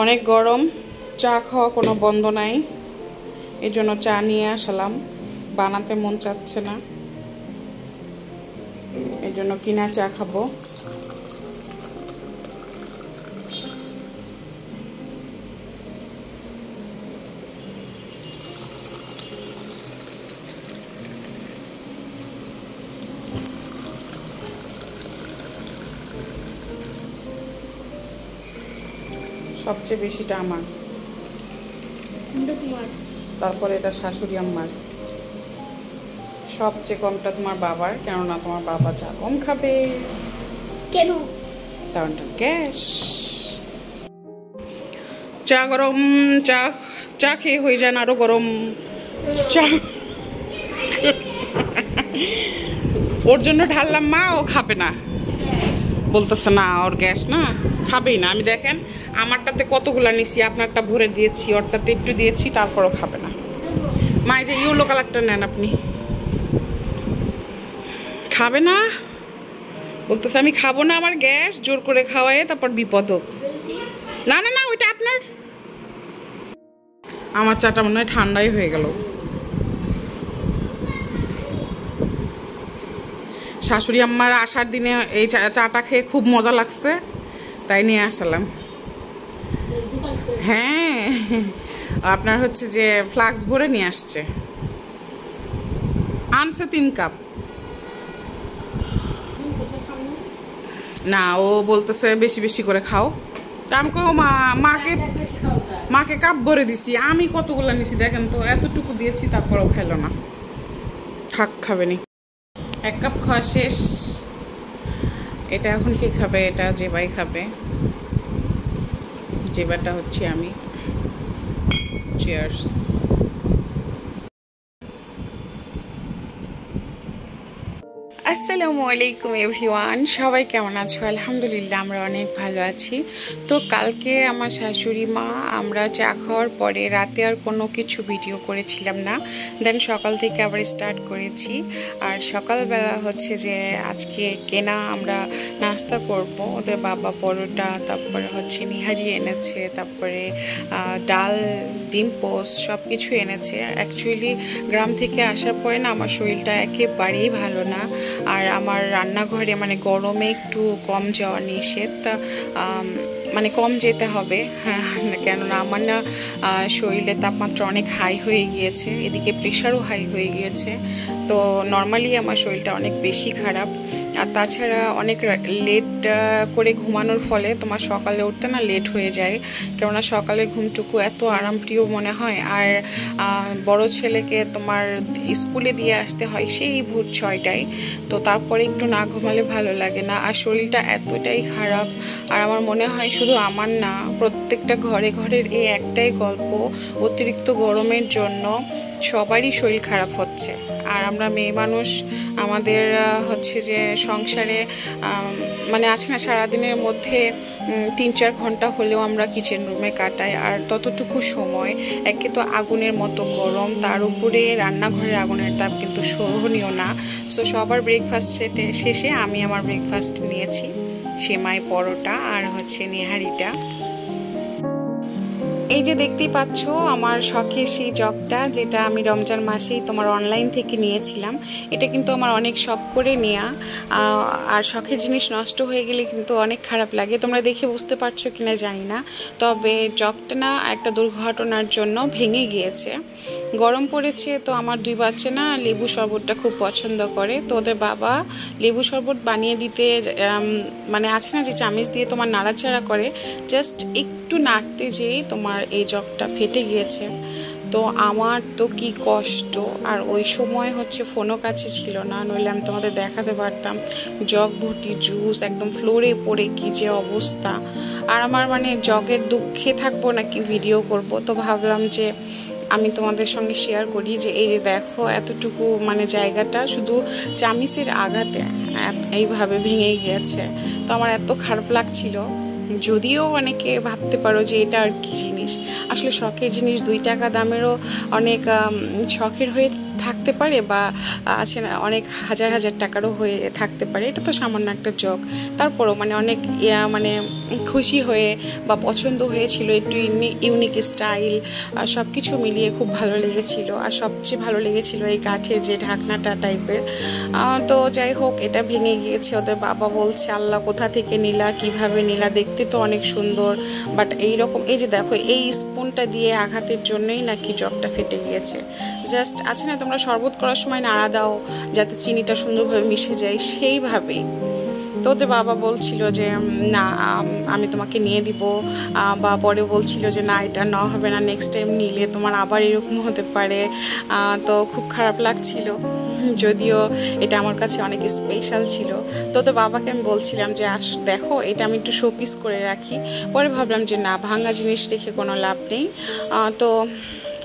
অনেক গরম, চা খাওয়া কোনো বন্ধ নাই, এই জন্য চা নিয়ে আসলাম। বানাতে মন চাচ্ছে না, এই জন্য কিনা চা খাবো। সবচেয়ে বেশিটা আমার, তারপরে এটা শাশুড়ি আম্মার, সবচেয়ে কমটা তোমার বাবার, কেননা তোমার বাবা চা কম খাবে। কেন? কারণ গ্যাস। চা গরম, চা চা খেয়ে হয়ে যান আরো গরম। চা ওর জন্য ঢাললাম, মা ও খাবে না, বলতেছে না ওর গ্যাস না, খাবেই না। আমি দেখেন আমারটাতে কতগুলা নিছি, আপনারটা ভরে দিয়েছি, ওরটাতে একটু দিয়েছি, তারপরও খাবে না। মা এই যে ইয়েলো কালারটা নেন, আপনি খাবে না, বলতেছে আমি খাবো না, আমার গ্যাস, জোর করে খাওয়ায় তারপর বিপদ হোক। না না না, ওইটা আপনার। আমার চাটা মনে হয় ঠান্ডাই হয়ে গেল। শাশুড়ি আম্মার আসার দিনে এই চাটা খেয়ে খুব মজা লাগছে, তাই নিয়ে আসলাম। হ্যাঁ, আপনার হচ্ছে যে ফ্লাক্স ভরে নিয়ে আসছে, আনছে 3 কাপ। না, ও বলতেছে বেশি বেশি করে খাও। তা আমি কো মাকে কাপ ভরে দিছি, আমি কতগুলো নিছি দেখেন তো, এতটুকু দিয়েছি, তারপরেও খাইলো না। থাক, খাবে নি। 1 কাপ খাওয়া শেষ। এটা এখন কি খাবে? এটা জেবাই খাবে, জেবাটা হচ্ছে আমি। চিয়ার্স। আসসালামু আলাইকুম এভরিওয়ান, সবাই কেমন আছো? আলহামদুলিল্লাহ, আমরা অনেক ভালো আছি। তো কালকে আমার শাশুড়ি মা, আমরা চা খাওয়ার পরে রাতে আর কোনো কিছু ভিডিও করেছিলাম না, দেন সকাল থেকে আবার স্টার্ট করেছি। আর সকালবেলা হচ্ছে যে আজকে কেনা আমরা নাস্তা করব। ওদের বাবা পরোটা, তারপরে হচ্ছে নিহারি এনেছে, তারপরে ডাল, ডিম পোস্ট সব কিছু এনেছে। অ্যাকচুয়ালি গ্রাম থেকে আসার পরে না আমার শরীরটা একেবারেই ভালো না, আর আমার রান্নাঘরে মানে গরমে একটু কম যাওয়া নিষেধ, মানে কম যেতে হবে। হ্যাঁ, কেননা আমার না শরীরে তাপমাত্রা অনেক হাই হয়ে গিয়েছে, এদিকে প্রেশারও হাই হয়ে গিয়েছে। তো নর্মালি আমার শরীরটা অনেক বেশি খারাপ। আর তাছাড়া অনেক লেট করে ঘুমানোর ফলে তোমার সকালে উঠতে না লেট হয়ে যায়, কেননা সকালে ঘুমটুকু এত আরামপ্রিয় মনে হয়। আর বড় ছেলেকে তোমার স্কুলে দিয়ে আসতে হয় সেই ভোর 6টায়, তো তারপরে একটু না ঘুমালে ভালো লাগে না। আর শরীরটা এতটাই খারাপ, আর আমার মনে হয় শুধু আমার না, প্রত্যেকটা ঘরে ঘরের এই একটাই গল্প, অতিরিক্ত গরমের জন্য সবারই শরীর খারাপ হচ্ছে। আর আমরা মেয়ে মানুষ, আমাদের হচ্ছে যে সংসারে মানে আছে না, সারাদিনের মধ্যে 3-4 ঘন্টা হলেও আমরা কিচেন রুমে কাটাই, আর ততটুকু সময় একে তো আগুনের মতো গরম, তার উপরে রান্নাঘরের আগুনের তাপ কিন্তু সহনীয় না। সো সবার ব্রেকফাস্ট শেষে আমি আমার ব্রেকফাস্ট নিয়েছি, সেমাই, পরোটা আর হচ্ছে নিহারিটা। এই যে দেখতেই পাচ্ছ আমার শখের সেই জগটা, যেটা আমি রমজান মাসেই তোমার অনলাইন থেকে নিয়েছিলাম। এটা কিন্তু আমার অনেক শখ করে নেওয়া, আর শখের জিনিস নষ্ট হয়ে গেলে কিন্তু অনেক খারাপ লাগে। তোমরা দেখে বুঝতে পারছো কিনা জানি না, তবে জগটা না একটা দুর্ঘটনার জন্য ভেঙে গিয়েছে। গরম পড়েছে, তো আমার 2 বাচ্চা না লেবু শরবতটা খুব পছন্দ করে, তো ওদের বাবা লেবু শরবত বানিয়ে দিতে মানে আছে না যে চামচ দিয়ে তোমার নাড়াচাড়া করে, জাস্ট একটু নাড়তে যেই তোমার এই জগটা ফেটে গিয়েছে। তো আমার তো কি কষ্ট, আর ওই সময় হচ্ছে ফোনও কাছে ছিল না, নইলে আমি তোমাদের দেখাতে পারতাম জগ ভর্তি জুস একদম ফ্লোরে পড়ে কি যে অবস্থা। আর আমার মানে জগের দুঃখে থাকবো নাকি ভিডিও করব, তো ভাবলাম যে আমি তোমাদের সঙ্গে শেয়ার করি যে এই যে দেখো এতটুকু মানে জায়গাটা শুধু চামিচের আঘাতে এইভাবে ভেঙে গিয়েছে। তো আমার এত খারাপ লাগছিল, যদিও অনেকে ভাবতে পারো যে এটা আর কি জিনিস, আসলে শখের জিনিস 2 টাকা দামেরও অনেক শখের হয়ে থাকতে পারে বা আছে না অনেক হাজার হাজার টাকারও হয়ে থাকতে পারে, এটা তো সামান্য একটা জগ। তারপরও মানে অনেক মানে খুশি হয়ে বা পছন্দ হয়েছিল, একটু ইউনিক স্টাইল আর সব কিছু মিলিয়ে খুব ভালো লেগেছিল। আর সবচেয়ে ভালো লেগেছিল এই কাঠের যে ঢাকনাটা টাইপের। তো যাই হোক, এটা ভেঙে গিয়েছে। ওদের বাবা বলছে আল্লাহ কোথা থেকে নিলা, কিভাবে নিলা, দেখতে তো অনেক সুন্দর, বাট এইরকম এই যে দেখো এই স্পুনটা দিয়ে আঘাতের জন্যই নাকি জগটা ফেটে গিয়েছে। জাস্ট আছে না তোমরা শরবত করার সময় নাড়া দাও যাতে চিনিটা সুন্দরভাবে মিশে যায়, সেইভাবেই। তো ওদের বাবা বলছিল যে না আমি তোমাকে নিয়ে দিব, বা পরে বলছিল যে না এটা নেওয়া হবে না, নেক্সট টাইম নিলে তোমার আবার এরকম হতে পারে। তো খুব খারাপ লাগছিল, যদিও এটা আমার কাছে অনেক স্পেশাল ছিল। তো ওদের বাবাকে আমি বলছিলাম যে দেখো এটা আমি একটু শোপিস করে রাখি। পরে ভাবলাম যে না, ভাঙা জিনিস রেখে কোনো লাভ নেই। তো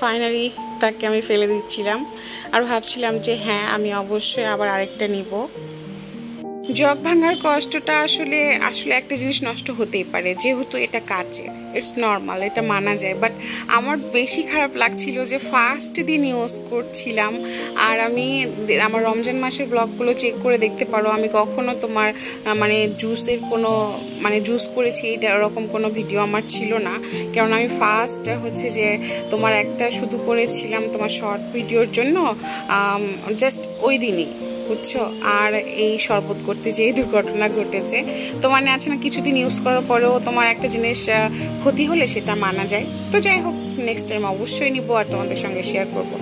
ফাইনালি তাকে আমি ফেলে দিচ্ছিলাম আর ভাবছিলাম যে হ্যাঁ আমি অবশ্যই আবার আরেকটা নিব। জগ ভাঙার কষ্টটা আসলে আসলে একটা জিনিস নষ্ট হতেই পারে, যেহেতু এটা কাচের, ইটস নর্মাল, এটা মানা যায়। বাট আমার বেশি খারাপ লাগছিল যে ফার্স্ট দিন ইউজ করছিলাম। আর আমি আমার রমজান মাসের ব্লগগুলো চেক করে দেখতে পারো, আমি কখনো তোমার মানে জুসের কোনো মানে জুস করেছি এটা এরকম কোনো ভিডিও আমার ছিল না। কারণ আমি ফার্স্ট হচ্ছে যে তোমার একটা শুধু করেছিলাম তোমার শর্ট ভিডিওর জন্য, জাস্ট ওই দিনই, বুঝছো। আর এই শরবত করতে যেই দুর্ঘটনা ঘটেছে, তো মানে আছে না কিছুদিন ইউজ করার পরেও তোমার একটা জিনিস ক্ষতি হলে সেটা মানা যায়। তো যাই হোক, নেক্সট টাইম অবশ্যই নিব আর তোমাদের সঙ্গে শেয়ার করব।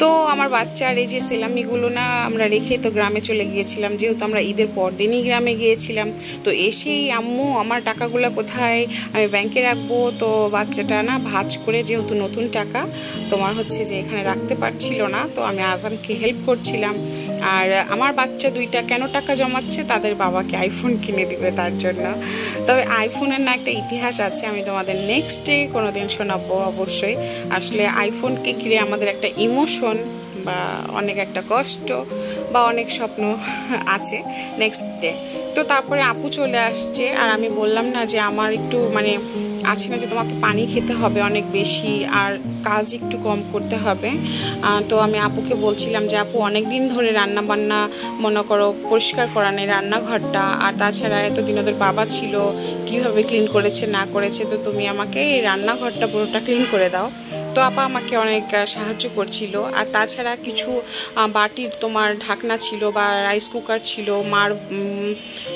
তো আমার বাচ্চার এই যে সেলামিগুলো না আমরা রেখে তো গ্রামে চলে গিয়েছিলাম, যেহেতু আমরা ঈদের পর দিনই গ্রামে গিয়েছিলাম। তো এসেই আম্মু আমার টাকাগুলো কোথায়, আমি ব্যাংকে রাখবো। তো বাচ্চাটা না ভাঁজ করে, যেহেতু নতুন টাকা তোমার হচ্ছে যে এখানে রাখতে পারছিল না, তো আমি আজানকে হেল্প করছিলাম। আর আমার বাচ্চা দুইটা কেন টাকা জমাচ্ছে, তাদের বাবাকে আইফোন কিনে দিবে তার জন্য। তবে আইফোনের না একটা ইতিহাস আছে, আমি তোমাদের নেক্সট ডে কোনো দিন শোনাবো অবশ্যই। আসলে আইফোনকে ঘিরে আমাদের একটা ইমোশন বা অনেক একটা কষ্ট বা অনেক স্বপ্ন আছে নেক্সট ডে। তো তারপরে আপু চলে আসছে, আর আমি বললাম না যে আমার একটু মানে আছে না যে তোমাকে পানি খেতে হবে অনেক বেশি আর কাজ একটু কম করতে হবে। তো আমি আপুকে বলছিলাম যে আপু অনেক দিন ধরে রান্না বান্না মনে করো পরিষ্কার করা নেই রান্নাঘরটা, আর তাছাড়া এতদিন ওদের বাবা ছিল, কিভাবে ক্লিন করেছে না করেছে, তো তুমি আমাকে এই রান্নাঘরটা পুরোটা ক্লিন করে দাও। তো আপা আমাকে অনেক সাহায্য করছিল। আর তাছাড়া কিছু বাটির তোমার ঢাকনা ছিল বা রাইস কুকার ছিল, মার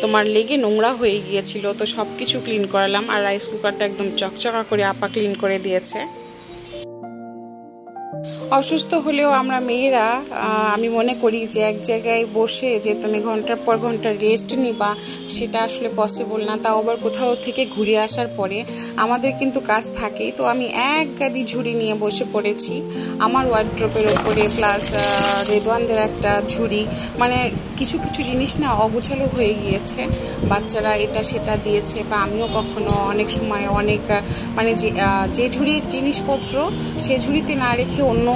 তোমার লেগে নোংরা হয়ে গিয়েছিল, তো সব কিছু ক্লিন করালাম। আর রাইস কুকারটা একদম চকচকা করে আপা ক্লিন করে দিয়েছে। অসুস্থ হলেও আমরা মেয়েরা আমি মনে করি যে এক জায়গায় বসে যে তুমি ঘন্টার পর ঘন্টা রেস্ট নিবা, সেটা আসলে পসিবল না। তাও আবার কোথাও থেকে ঘুরে আসার পরে আমাদের কিন্তু কাজ থাকেই। তো আমি এক গাদি ঝুড়ি নিয়ে বসে পড়েছি আমার ওয়ার্ড্রপের ওপরে, প্লাস রেদওয়ানদের একটা ঝুড়ি। মানে কিছু কিছু জিনিস না অগোছালো হয়ে গিয়েছে, বাচ্চারা এটা সেটা দিয়েছে, বা আমিও কখনো অনেক সময় অনেক মানে যে ঝুড়ির জিনিসপত্র সে ঝুড়িতে না রেখে অন্য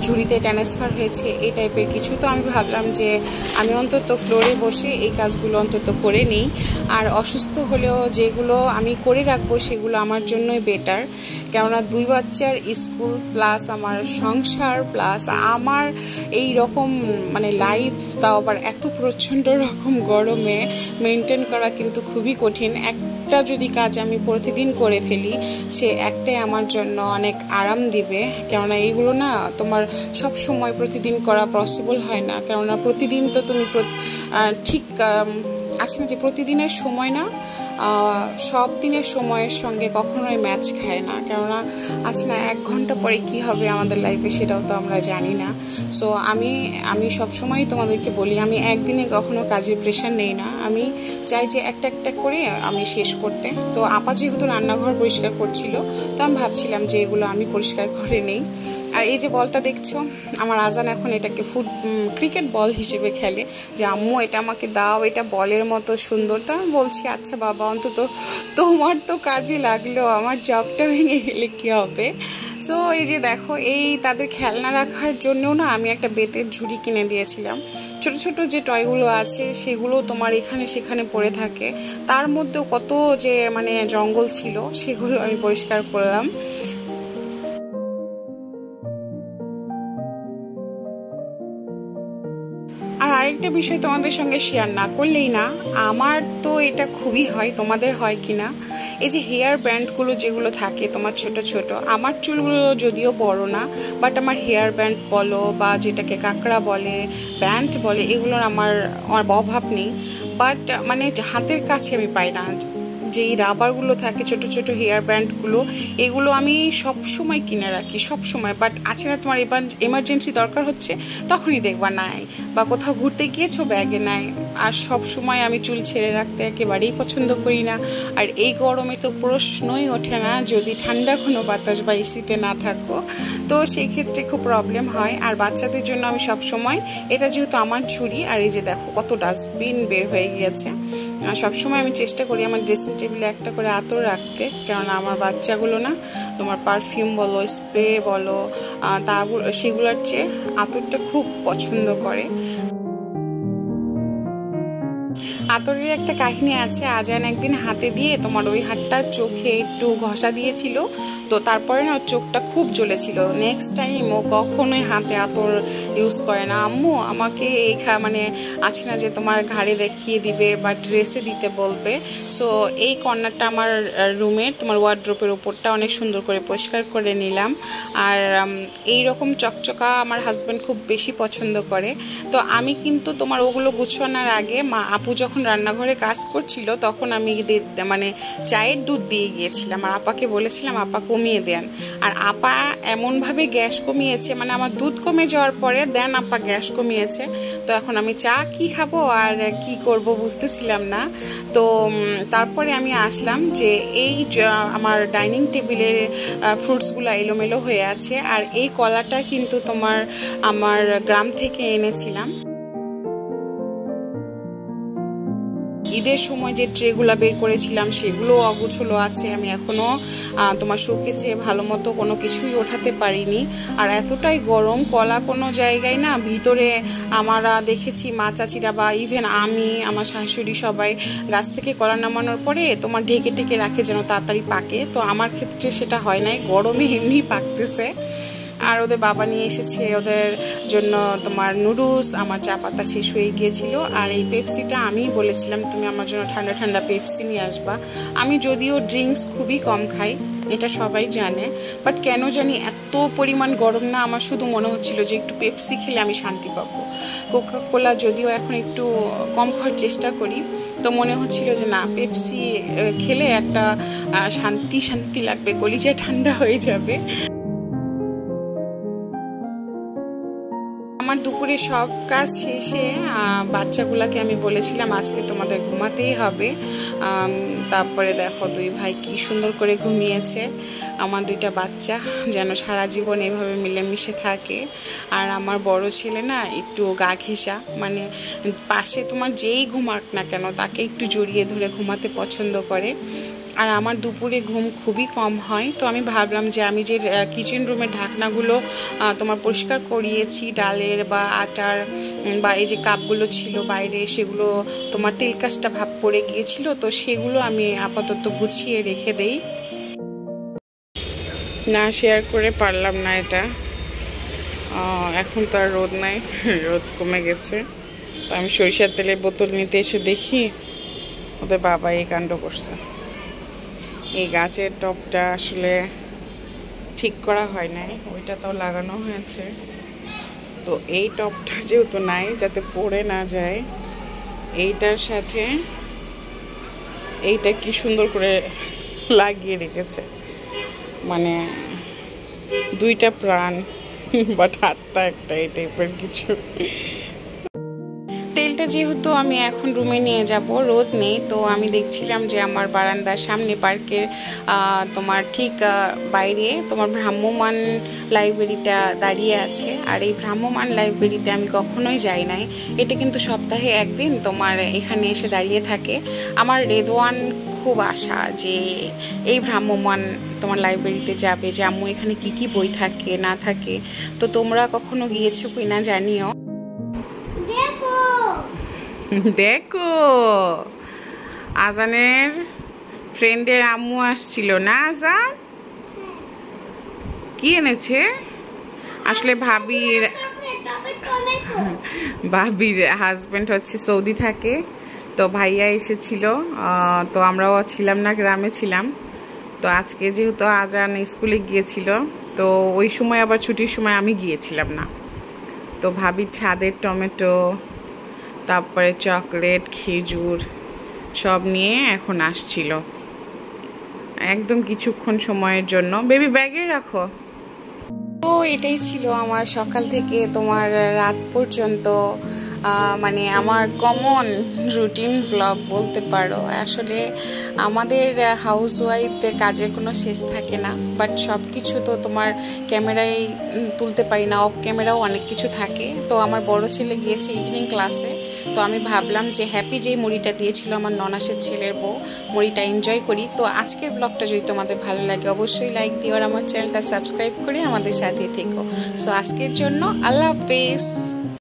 ঝুড়িতে ট্রান্সফার হয়েছে, এই টাইপের কিছু। তো আমি ভাবলাম যে আমি অন্তত ফ্লোরে বসে এই কাজগুলো অন্তত করে নিই। আর অসুস্থ হলেও যেগুলো আমি করে রাখবো সেগুলো আমার জন্যই বেটার, কেননা দুই বাচ্চার স্কুল প্লাস আমার সংসার প্লাস আমার এই রকম মানে লাইফ, তাও আবার এত প্রচণ্ড রকম গরমে মেনটেন করা কিন্তু খুবই কঠিন। একটা যদি কাজ আমি প্রতিদিন করে ফেলি, সে একটাই আমার জন্য অনেক আরাম দিবে। কেননা এইগুলো না তোমার সব সময় প্রতিদিন করা পসিবল হয় না, কেননা প্রতিদিন তো তুমি ঠিক আছে না যে প্রতিদিনের সময় না সব দিনের সময়ের সঙ্গে কখনোই ম্যাচ খায় না। কেননা আছে না 1 ঘন্টা পরে কি হবে আমাদের লাইফে সেটাও তো আমরা জানি না। সো আমি সবসময়ই তোমাদেরকে বলি, আমি একদিনে কখনো কাজের প্রেশার নেই না, আমি চাই যে একটা একটা করে আমি শেষ করতে। তো আপা যেহেতু রান্নাঘর পরিষ্কার করছিল, তো আমি ভাবছিলাম যে এগুলো আমি পরিষ্কার করে নেই। আর এই যে বলটা দেখছো, আমার আজান এখন এটাকে ক্রিকেট বল হিসেবে খেলে, যে আম্মু এটা আমাকে দাও, এটা বলের মতো সুন্দর। তো আমি বলছি আচ্ছা বাবা, অন্তত তোমার তো কাজে লাগলো, আমার জগটা ভেঙে গেলে কী হবে। সো এই যে দেখো, এই তাদের খেলনা রাখার জন্যও না আমি একটা বেতের ঝুড়ি কিনে দিয়েছিলাম। ছোট ছোট যে টয়গুলো আছে সেগুলো তোমার এখানে সেখানে পড়ে থাকে, তার মধ্যেও কত যে মানে জঙ্গল ছিল, সেগুলো আমি পরিষ্কার করলাম। আরেকটা বিষয় তোমাদের সঙ্গে শেয়ার না করলেই না, আমার তো এটা খুবই হয়, তোমাদের হয় কি না, এই যে হেয়ার ব্যান্ডগুলো যেগুলো থাকে তোমার ছোট ছোট, আমার চুলগুলো যদিও বড় না, বাট আমার হেয়ার ব্যান্ড বলো বা যেটাকে কাঁকড়া বলে, ব্যান্ড বলে, এগুলোর আমার অভাব নেই। বাট মানে হাতের কাছে আমি পাই না যেই রাবারগুলো থাকে ছোট ছোট হেয়ার ব্যান্ডগুলো, এগুলো আমি সব সময় কিনে রাখি সব সময়। বাট আছে না তোমার এমার্জেন্সি দরকার হচ্ছে তখনই দেখবা নাই, বা কোথাও ঘুরতে গিয়েছো ব্যাগে নাই। আর সব সময় আমি চুল ছেড়ে রাখতে একেবারেই পছন্দ করি না। আর এই গরমে তো প্রশ্নই ওঠে না যদি ঠান্ডা কোনো বাতাস বা এসিতে না থাকো, তো সেই ক্ষেত্রে খুব প্রবলেম হয়। আর বাচ্চাদের জন্য আমি সব সময়, এটা যেহেতু আমার ঝুড়ি, আর এই যে দেখো কত ডাস্টবিন বের হয়ে গিয়েছে, সবসময় আমি চেষ্টা করি আমার ড্রেসিং টেবিলে একটা করে আতর রাখতে, কেননা আমার বাচ্চাগুলো না তোমার পারফিউম বলো, স্প্রে বলো, সেগুলোর চেয়ে আতরটা খুব পছন্দ করে। আতরের একটা কাহিনী আছে, আজান একদিন হাতে দিয়ে তোমার ওই হাতটা চোখে একটু ঘষা দিয়েছিল, তো তারপরে না চোখটা খুব জ্বলেছিল। নেক্সট টাইম ও কখনোই হাতে আতর ইউজ করে না। আম্মু আমাকে এই মানে আছে না যে তোমার ঘাড়ে দেখিয়ে দিবে বা ড্রেসে দিতে বলবে। সো এই কর্নারটা আমার রুমের তোমার ওয়ার্ড্রোপের উপরটা অনেক সুন্দর করে পরিষ্কার করে নিলাম। আর এই রকম চকচকা আমার হাজব্যান্ড খুব বেশি পছন্দ করে। তো আমি কিন্তু তোমার ওগুলো গুছানোর আগে আপু যখন রান্নাঘরে কাজ করছিল তখন আমি মানে চায়ের দুধ দিয়ে গিয়েছিলাম, আর আপাকে বলেছিলাম আপা কমিয়ে দেন। আর আপা এমনভাবে গ্যাস কমিয়েছে, মানে আমার দুধ কমে যাওয়ার পরে দেন আপা গ্যাস কমিয়েছে। তো এখন আমি চা কি খাবো আর কি করব বুঝতেছিলাম না। তো তারপরে আমি আসলাম যে এই আমার ডাইনিং টেবিলের ফ্রুটসগুলো এলোমেলো হয়ে আছে, আর এই কলাটা কিন্তু তোমার আমার গ্রাম থেকে এনেছিলাম। ঈদের সময় যে ট্রেগুলো বের করেছিলাম সেগুলো অগুছলো আছে, আমি এখনও তোমার শোকেছে ভালো মতো কোনো কিছুই ওঠাতে পারিনি। আর এতটাই গরম, কলা কোনো জায়গায় না ভিতরে আমরা দেখেছি মা চাচিরা বা ইভেন আমি আমার শাশুড়ি সবাই গাছ থেকে কলা নামানোর পরে তোমার ঢেকে টেকে রাখে যেন তাড়াতাড়ি পাকে, তো আমার ক্ষেত্রে সেটা হয় নাই, গরমে এমনি পাকতেছে। আর ওদের বাবা নিয়ে এসেছে ওদের জন্য তোমার নুডলস, আমার চা পাতা শেষ হয়ে গিয়েছিল। আর এই পেপসিটা আমি বলেছিলাম তুমি আমার জন্য ঠান্ডা ঠান্ডা পেপসি নিয়ে আসবা। আমি যদিও ড্রিঙ্কস খুবই কম খাই, এটা সবাই জানে, বাট কেন জানি এত পরিমাণ গরম না, আমার শুধু মনে হচ্ছিল যে একটু পেপসি খেলে আমি শান্তি পাবো। কোকা কোলা যদিও এখন একটু কম খাওয়ার চেষ্টা করি, তো মনে হচ্ছিল যে না, পেপসি খেলে একটা শান্তি শান্তি লাগবে, কলিজা ঠান্ডা হয়ে যাবে। আমার দুপুরে সব কাজ শেষে বাচ্চাগুলোকে আমি বলেছিলাম আজকে তোমাদের ঘুমাতেই হবে। তারপরে দেখো দুই ভাই কি সুন্দর করে ঘুমিয়েছে। আমার দুইটা বাচ্চা যেন সারা জীবন এভাবে মিলেমিশে থাকে। আর আমার বড় ছেলে না একটু গা ঘেঁষা, মানে পাশে তোমার যেই ঘুমাক না কেন তাকে একটু জড়িয়ে ধরে ঘুমাতে পছন্দ করে। আর আমার দুপুরে ঘুম খুবই কম হয়, তো আমি ভাবলাম যে আমি যে কিচেন রুমের ঢাকনাগুলো তোমার পরিষ্কার করিয়েছি ডালের বা আটার, বা এই যে কাপগুলো ছিল বাইরে সেগুলো তোমার তেলকাশটা ভাব পড়ে গিয়েছিল, তো সেগুলো আমি আপাতত গুছিয়ে রেখে দেই। না শেয়ার করে পারলাম না এটা, এখন তো আর রোদ নাই, রোদ কমে গেছে। তো আমি সরিষার তেলের বোতল নিতে এসে দেখি ওদের বাবা এই কাণ্ড করছে। এই গাছের টপটা আসলে ঠিক করা হয় নাই, ওইটা তো লাগানো হয়েছে, তো এই টপটা যেহেতু নাই যাতে পড়ে না যায়, এইটার সাথে এইটা কি সুন্দর করে লাগিয়ে রেখেছে, মানে দুইটা প্রাণ বাট হাতটা একটা, এই টাইপের কিছু। তেলটা যেহেতু আমি এখন রুমে নিয়ে যাব, রোদ নেই, তো আমি দেখছিলাম যে আমার বারান্দার সামনে পার্কের তোমার ঠিক বাইরে তোমার ভ্রাম্যমান লাইব্রেরিটা দাঁড়িয়ে আছে। আর এই ভ্রাম্যমান লাইব্রেরিতে আমি কখনোই যাই নাই, এটা কিন্তু সপ্তাহে একদিন তোমার এখানে এসে দাঁড়িয়ে থাকে। আমার রেদওয়ান খুব আশা যে এই ভ্রাম্যমান তোমার লাইব্রেরিতে যাবে, যে আম্মু এখানে কি কি বই থাকে না থাকে। তো তোমরা কখনো গিয়েছো কিনা জানিও। দেখো আজানের ফ্রেন্ডের আম্মু আসছিল না, আজান কি এনেছে আসলে ভাবির ভাবির হাজব্যান্ড হচ্ছে সৌদি থাকে, তো ভাইয়া এসেছিল, তো আমরাও ছিলাম না, গ্রামে ছিলাম। তো আজকে যেহেতু আজান স্কুলে গিয়েছিল, তো ওই সময় আবার ছুটির সময় আমি গিয়েছিলাম না। তো ভাবির ছাদের টমেটো, তারপরে চকলেট, খেজুর সব নিয়ে এখন আসছিল, একদম কিছুক্ষণ সময়ের জন্য। বেবি ব্যাগে রাখো। তো এটাই ছিল আমার সকাল থেকে তোমার রাত পর্যন্ত, মানে আমার কমন রুটিন ব্লগ বলতে পারো। আসলে আমাদের হাউসওয়াইফদের কাজের কোনো শেষ থাকে না, বাট সব কিছু তো তোমার ক্যামেরায় তুলতে পারি না, অফ ক্যামেরাও অনেক কিছু থাকে। তো আমার বড় ছেলে গিয়েছে ইভিনিং ক্লাসে, তো আমি ভাবলাম যে হ্যাপি যেই মুড়িটা দিয়েছিল আমার ননাসের ছেলের বউ, মুড়িটা এনজয় করি। তো আজকের ব্লগটা যদি তোমাদের ভালো লাগে অবশ্যই লাইক দিও, আর আমার চ্যানেলটা সাবস্ক্রাইব করে আমাদের সাথে থেকো। সো আজকের জন্য আল্লাহ হাফেজ।